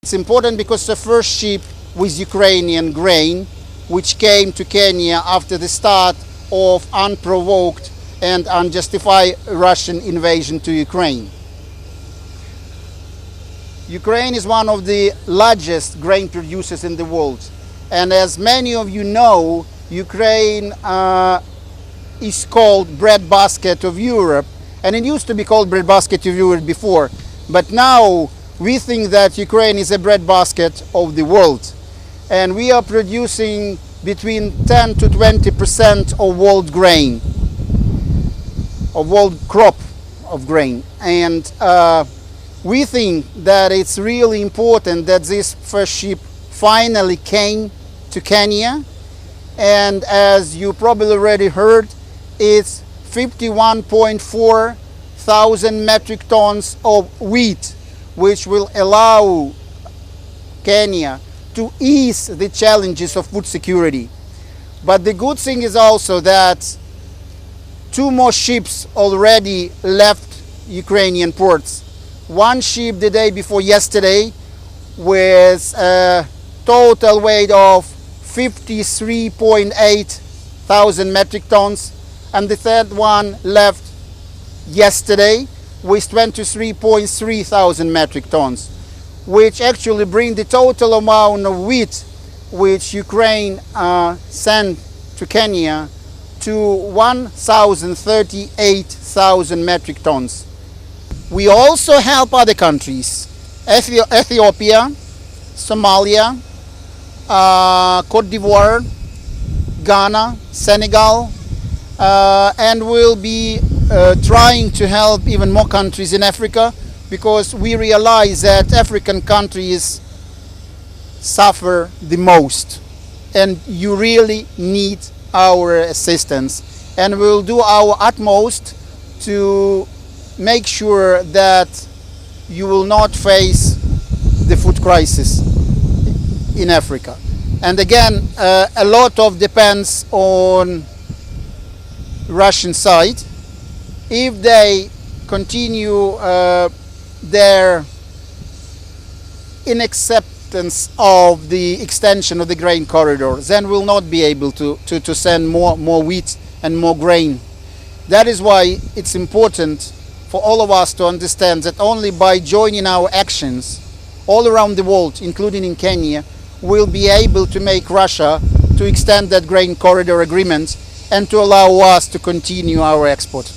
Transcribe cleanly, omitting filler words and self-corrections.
It's important because the first ship with Ukrainian grain, which came to Kenya after the start of unprovoked and unjustified Russian invasion to Ukraine. Ukraine is one of the largest grain producers in the world. And as many of you know, Ukraine is called breadbasket of Europe. And it used to be called breadbasket of Europe before. But now we think that Ukraine is a breadbasket of the world. And we are producing between 10 to 20% of world grain, of world crop of grain. And we think that it's really important that this first ship finally came to Kenya. And as you probably already heard, it's 51.4 thousand metric tons of wheat, which will allow Kenya to ease the challenges of food security. But the good thing is also that 2 more ships already left Ukrainian ports. One ship the day before yesterday with a total weight of 53.8 thousand metric tons, and the third one left yesterday with 23.3 thousand metric tons, which actually bring the total amount of wheat which Ukraine sent to Kenya to 1,038,000 metric tons. We also help other countries, Ethiopia, Somalia, Cote d'Ivoire, Ghana, Senegal, and we'll be trying to help even more countries in Africa, because we realize that African countries suffer the most and you really need our assistance, and we'll do our utmost to make sure that you will not face the food crisis in Africa. And again, a lot of depends on Russian side. If they continue their inacceptance of the extension of the grain corridor, then we'll not be able to send more wheat and more grain. That is why it's important for all of us to understand that only by joining our actions all around the world, including in Kenya, we'll be able to make Russia to extend that grain corridor agreement and to allow us to continue our export.